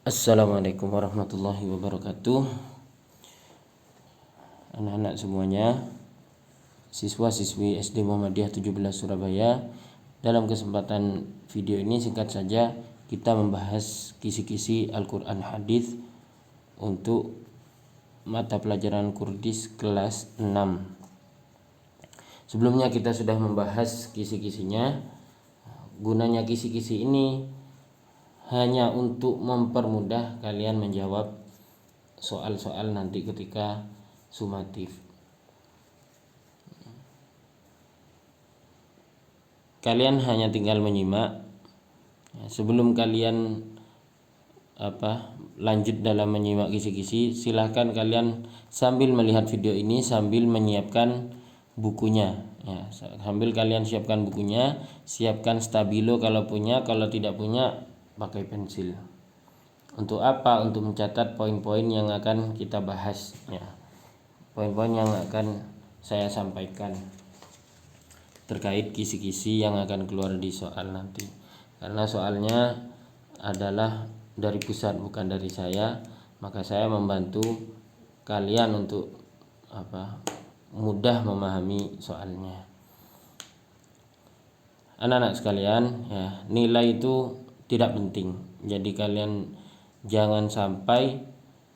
Assalamualaikum warahmatullahi wabarakatuh. Anak-anak semuanya, siswa-siswi SD Muhammadiyah 17 Surabaya. Dalam kesempatan video ini singkat saja kita membahas kisi-kisi Al-Quran Hadis untuk mata pelajaran Kurdis kelas 6. Sebelumnya kita sudah membahas kisi-kisinya. Gunanya kisi-kisi ini hanya untuk mempermudah kalian menjawab soal-soal nanti ketika sumatif. Kalian hanya tinggal menyimak. Sebelum kalian lanjut dalam menyimak kisi-kisi, silahkan kalian sambil melihat video ini sambil menyiapkan bukunya. Sambil kalian siapkan bukunya, siapkan stabilo kalau punya, kalau tidak punya pakai pensil. Untuk apa? Untuk mencatat poin-poin yang akan kita bahas, poin-poin yang akan saya sampaikan terkait kisi-kisi yang akan keluar di soal nanti. Karena soalnya adalah dari pusat bukan dari saya, maka saya membantu kalian untuk mudah memahami soalnya. Anak-anak sekalian, nilai itu tidak penting. Jadi kalian jangan sampai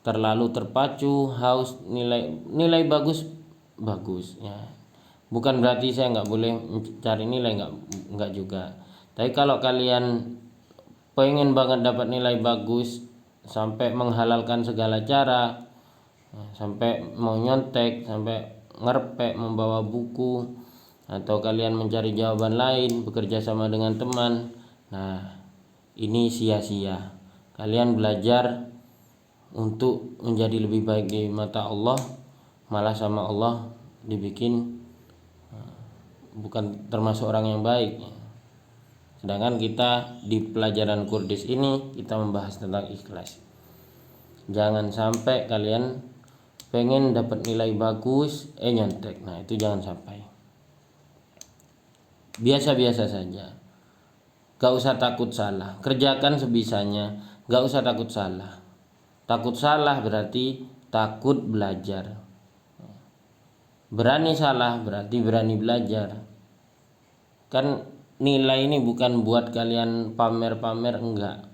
terlalu terpacu haus nilai bagus Bukan berarti saya nggak boleh cari nilai, nggak juga. Tapi kalau kalian pengen banget dapat nilai bagus sampai menghalalkan segala cara, sampai mau nyontek, sampai ngerpek membawa buku, atau kalian mencari jawaban lain, bekerja sama dengan teman, ini sia-sia. Kalian belajar untuk menjadi lebih baik di mata Allah, malah sama Allah dibikin bukan termasuk orang yang baik. Sedangkan kita di pelajaran Kurdis ini kita membahas tentang ikhlas. Jangan sampai kalian pengen dapat nilai bagus nyontek. Itu jangan sampai. Biasa-biasa saja. Gak usah takut salah. Kerjakan sebisanya. Gak usah takut salah. Takut salah berarti takut belajar. Berani salah berarti berani belajar. Kan nilai ini bukan buat kalian pamer-pamer, enggak.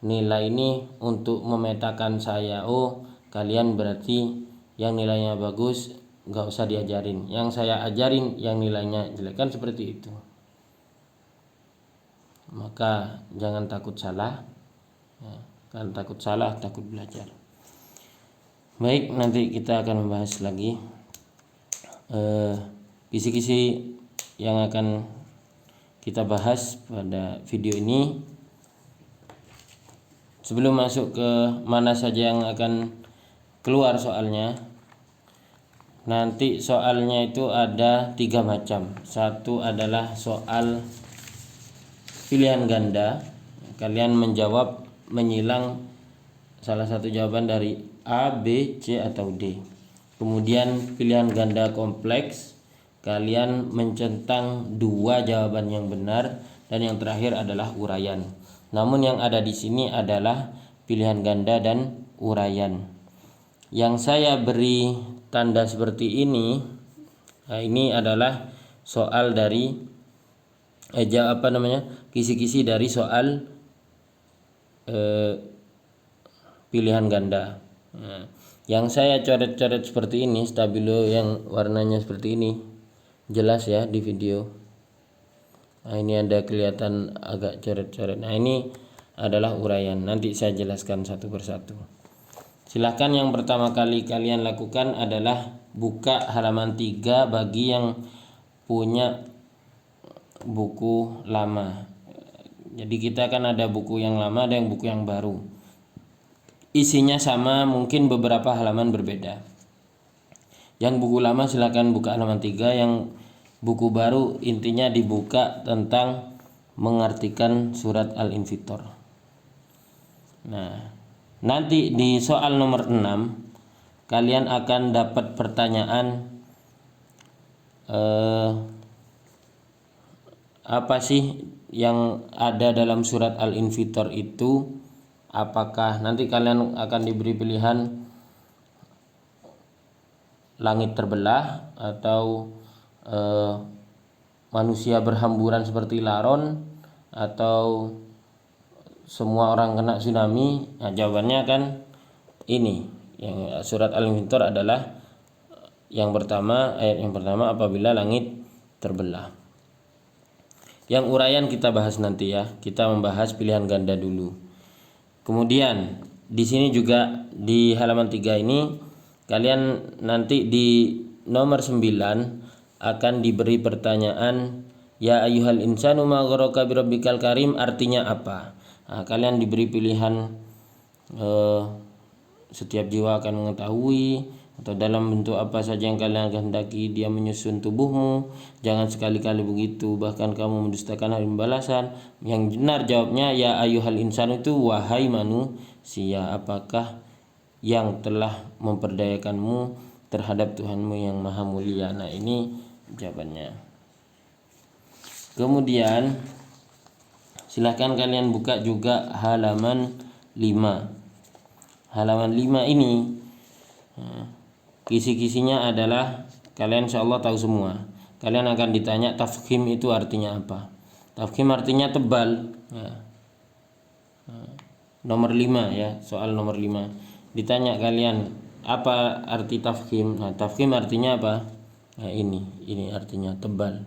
Nilai ini untuk memetakan saya. Kalian berarti yang nilainya bagus gak usah diajarin. Yang saya ajarin yang nilainya jelek, kan seperti itu. Maka jangan takut salah. Kan takut salah, takut belajar. Baik, nanti kita akan membahas lagi kisi-kisi yang akan kita bahas pada video ini. Sebelum masuk ke mana saja yang akan keluar soalnya, nanti soalnya itu ada 3 macam. Satu adalah soal pilihan ganda. Kalian menjawab menyilang salah satu jawaban dari A, B, C atau D. Kemudian pilihan ganda kompleks, kalian mencentang 2 jawaban yang benar, dan yang terakhir adalah uraian. Namun yang ada di sini adalah pilihan ganda dan uraian. Yang saya beri tanda seperti ini, ini adalah soal dari kisi-kisi dari soal pilihan ganda. Yang saya coret-coret seperti ini, stabilo yang warnanya seperti ini, jelas ya di video. Ini ada kelihatan agak coret-coret. Ini adalah uraian. Nanti saya jelaskan satu persatu. Silahkan yang pertama kali kalian lakukan adalah buka halaman 3 bagi yang punya buku lama. Jadi kita kan ada buku yang lama, ada yang buku yang baru. Isinya sama, mungkin beberapa halaman berbeda. Yang buku lama silakan buka halaman 3, yang buku baru intinya dibuka tentang mengartikan surat Al-Infitor. Nanti di soal nomor 6 kalian akan dapat pertanyaan apa sih yang ada dalam surat Al-Infitor itu, apakah nanti kalian akan diberi pilihan langit terbelah atau manusia berhamburan seperti laron atau semua orang kena tsunami. Nah, jawabannya kan ini yang surat Al-Infitor adalah yang pertama, ayat yang pertama, apabila langit terbelah. Yang uraian kita bahas nanti ya. Kita membahas pilihan ganda dulu. Kemudian di sini juga di halaman 3 ini kalian nanti di nomor 9 akan diberi pertanyaan, ya ayyuhal insanu ma gharaka birabbikal karim, artinya apa? Nah, kalian diberi pilihan setiap jiwa akan mengetahui, atau dalam bentuk apa saja yang kalian kehendaki dia menyusun tubuhmu, jangan sekali-kali begitu, bahkan kamu mendustakan hari pembalasan. Yang benar jawabnya ya ayyuhal insan, itu wahai manusia, apakah yang telah memperdayakanmu terhadap Tuhanmu yang maha mulia. Nah, ini jawabannya. Kemudian silahkan kalian buka juga halaman 5. Halaman 5 ini kisi-kisinya adalah kalian insyaallah tahu semua. Kalian akan ditanya tafkhim itu artinya apa. Tafkhim artinya tebal ya. Nomor 5 ya, soal nomor 5. Ditanya kalian apa arti tafkhim. Nah, tafkhim artinya apa? Nah, ini artinya tebal.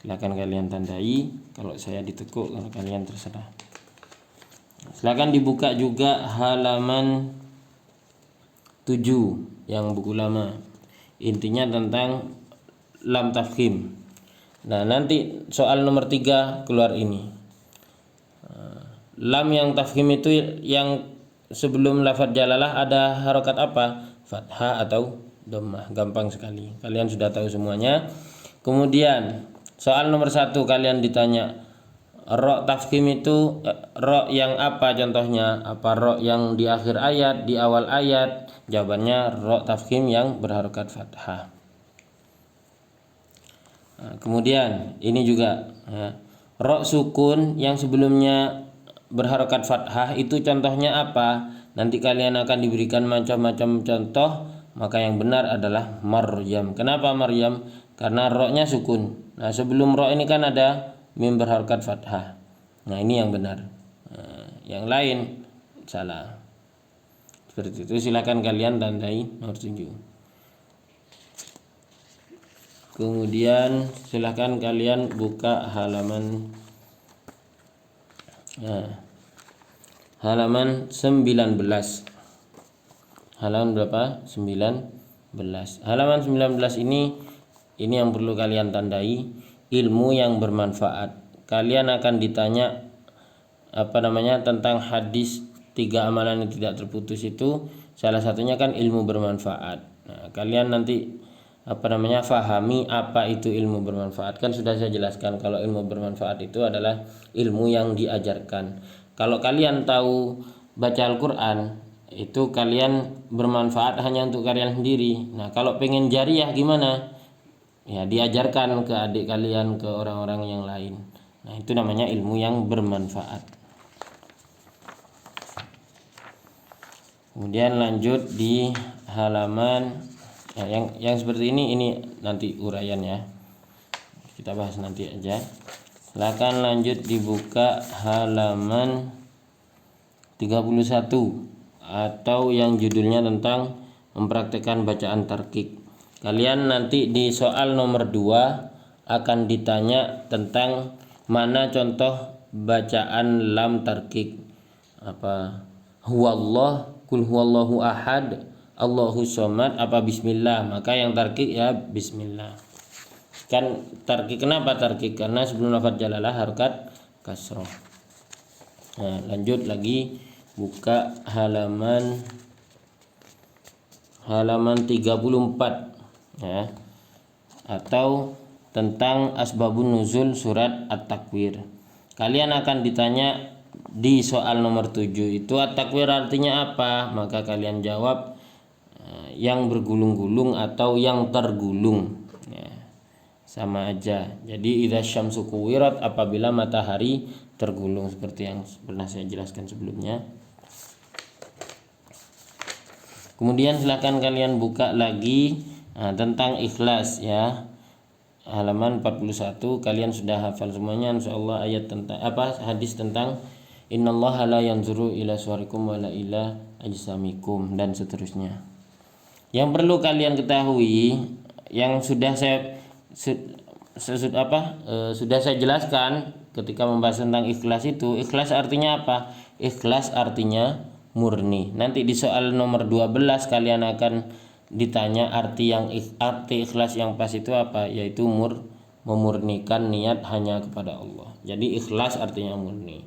Silakan kalian tandai, kalau saya ditekuk, kalau kalian terserah. Silakan dibuka juga halaman 7 yang buku lama. Intinya tentang lam tafkhim. Nah, nanti soal nomor 3 keluar ini. Lam yang tafkhim itu yang sebelum lafadz jalalah ada harokat apa? Fathah atau dhammah. Gampang sekali. Kalian sudah tahu semuanya. Kemudian soal nomor 1 kalian ditanya ro tafkhim itu ro yang apa contohnya? Apa ro yang di akhir ayat, di awal ayat? Jawabannya ro tafkhim yang berharokat fathah. Nah, kemudian ini juga ya, ro sukun yang sebelumnya berharokat fathah itu contohnya apa? Nanti kalian akan diberikan macam-macam contoh, maka yang benar adalah Maryam. Kenapa Maryam? Karena ro-nya sukun. Nah, sebelum ro ini kan ada mim berharokat fathah. Nah, ini yang benar. Nah, yang lain salah. Seperti itu, silakan kalian tandai nomor 7. Kemudian silakan kalian buka halaman halaman 19. Halaman berapa? 19. Halaman 19 ini yang perlu kalian tandai, ilmu yang bermanfaat. Kalian akan ditanya tentang hadis 3 amalan yang tidak terputus itu, salah satunya kan ilmu bermanfaat. Nah, kalian nanti fahami apa itu ilmu bermanfaat. Kan sudah saya jelaskan kalau ilmu bermanfaat itu adalah ilmu yang diajarkan. Kalau kalian tahu baca Al-Qur'an, itu kalian bermanfaat hanya untuk kalian sendiri. Nah, kalau pengen jariah gimana? Ya, diajarkan ke adik kalian, ke orang-orang yang lain. Nah, itu namanya ilmu yang bermanfaat. Kemudian lanjut di halaman yang seperti ini nanti uraian ya. Kita bahas nanti aja. Silakan lanjut dibuka halaman 31 atau yang judulnya tentang mempraktekkan bacaan tarkik. Kalian nanti di soal nomor 2 akan ditanya tentang mana contoh bacaan lam tarkik. Apa? Huwallah, kul huwallahu ahad, Allahu somad, apa bismillah? Maka yang tarkik ya bismillah. Kan tarkik, kenapa tarkik? Karena sebelum lafadz jalalah harokat kasroh. Nah, lanjut lagi buka halaman 34 ya, atau tentang asbabun nuzul surat At-Takwir. Kalian akan ditanya di soal nomor 7 itu at-takwir artinya apa? Maka kalian jawab yang bergulung-gulung atau yang tergulung ya, sama aja. Jadi idza syamsu kuwirat, apabila matahari tergulung, seperti yang pernah saya jelaskan sebelumnya. Kemudian silahkan kalian buka lagi tentang ikhlas ya. Halaman 41 kalian sudah hafal semuanya insyaallah ayat tentang hadis tentang innallaha la yanzuru ila suwarikum wala ila ajsamikum dan seterusnya. Yang perlu kalian ketahui yang sudah saya jelaskan ketika membahas tentang ikhlas itu. Ikhlas artinya apa? Ikhlas artinya murni. Nanti di soal nomor 12 kalian akan ditanya arti ikhlas yang pas itu apa, yaitu memurnikan niat hanya kepada Allah. Jadi ikhlas artinya murni.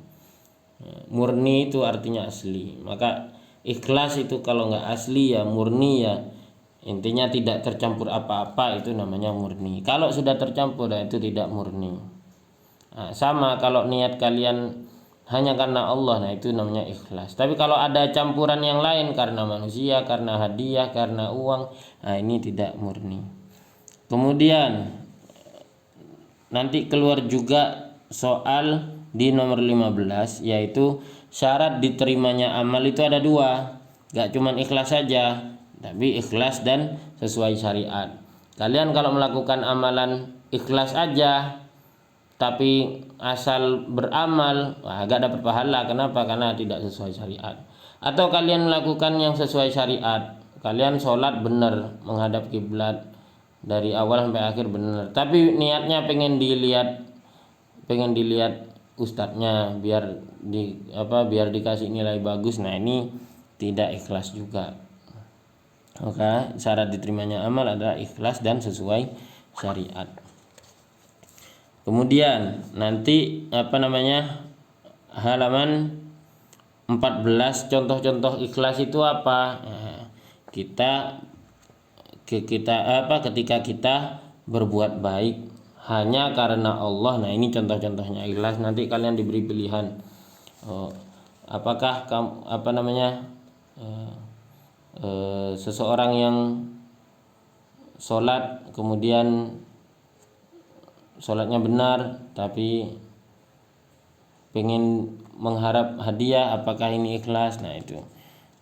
Murni itu artinya asli. Maka ikhlas itu kalau nggak asli ya murni ya intinya tidak tercampur apa-apa, itu namanya murni. Kalau sudah tercampur ya itu tidak murni. Sama kalau niat kalian hanya karena Allah, nah itu namanya ikhlas. Tapi kalau ada campuran yang lain karena manusia, karena hadiah, karena uang, nah ini tidak murni. Kemudian nanti keluar juga soal di nomor 15, yaitu syarat diterimanya amal itu ada 2. Gak cuma ikhlas saja, tapi ikhlas dan sesuai syariat. Kalian kalau melakukan amalan ikhlas aja tapi asal beramal gak dapat pahala. Kenapa? Karena tidak sesuai syariat. Atau kalian melakukan yang sesuai syariat, kalian sholat benar menghadap kiblat dari awal sampai akhir benar, tapi niatnya pengen dilihat ustadznya biar dikasih nilai bagus, nah ini tidak ikhlas juga. Maka syarat diterimanya amal adalah ikhlas dan sesuai syariat. Kemudian nanti halaman 14 contoh-contoh ikhlas itu apa? Ketika kita berbuat baik hanya karena Allah. Nah, ini contoh-contohnya ikhlas. Nanti kalian diberi pilihan. Apakah seseorang yang sholat kemudian sholatnya benar tapi pengen mengharap hadiah, apakah ini ikhlas? Nah itu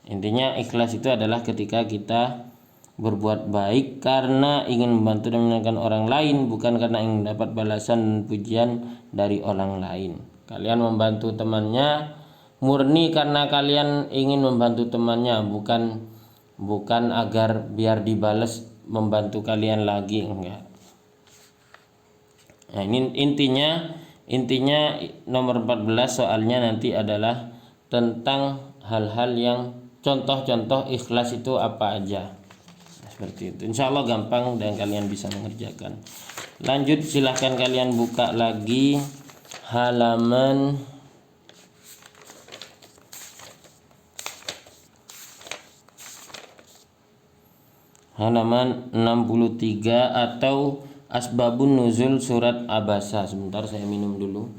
intinya ikhlas itu adalah ketika kita berbuat baik karena ingin membantu dan menyenangkan orang lain, bukan karena ingin mendapat balasan dan pujian dari orang lain. Kalian membantu temannya murni karena kalian ingin membantu temannya, bukan agar biar dibalas membantu kalian lagi, enggak. Nah, ini intinya nomor 14 soalnya nanti adalah tentang hal-hal yang contoh-contoh ikhlas itu apa aja. Nah, seperti itu. Insya Allah gampang dan kalian bisa mengerjakan. Lanjut, silahkan kalian buka lagi halaman halaman 63 atau Asbabun Nuzul surat Abasa. Sebentar saya minum dulu.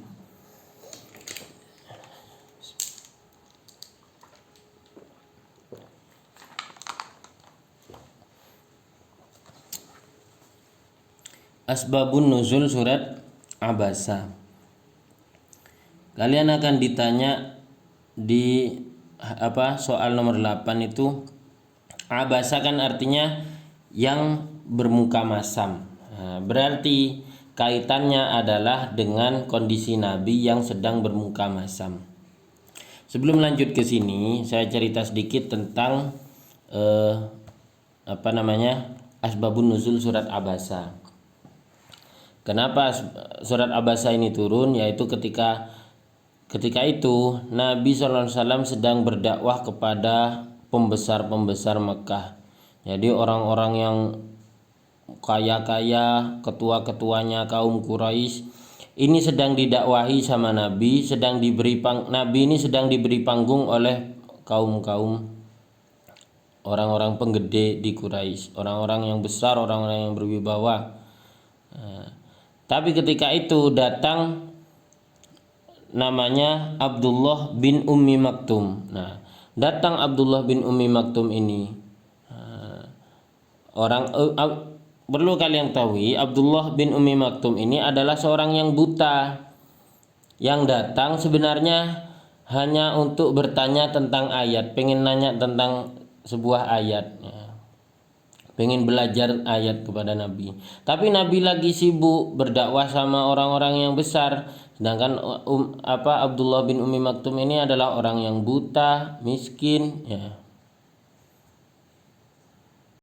Asbabun Nuzul surat Abasa. Kalian akan ditanya di soal nomor 8 itu. Abasa kan artinya yang bermuka masam. Nah, berarti kaitannya adalah dengan kondisi Nabi yang sedang bermuka masam. Sebelum lanjut ke sini, saya cerita sedikit tentang Asbabun Nuzul surat Abasa. Kenapa surat Abasa ini turun? Yaitu ketika itu Nabi SAW sedang berdakwah kepada pembesar-pembesar Mekah. Jadi orang-orang yang kaya-kaya, ketua-ketuanya kaum Quraisy ini sedang didakwahi sama Nabi, Nabi ini sedang diberi panggung oleh kaum-kaum orang-orang penggede di Quraisy, orang-orang yang besar, orang-orang yang berwibawa. Tapi ketika itu datang namanya Abdullah bin Ummi Maktum. Nah, datang Abdullah bin Ummi Maktum ini. Perlu kalian tahu, Abdullah bin Ummi Maktum ini adalah seorang yang buta, yang datang sebenarnya hanya untuk bertanya tentang ayat, pengen nanya tentang sebuah ayat ya. Pengen belajar ayat kepada Nabi. Tapi Nabi lagi sibuk berdakwah sama orang-orang yang besar. Sedangkan Abdullah bin Ummi Maktum ini adalah orang yang buta, miskin ya.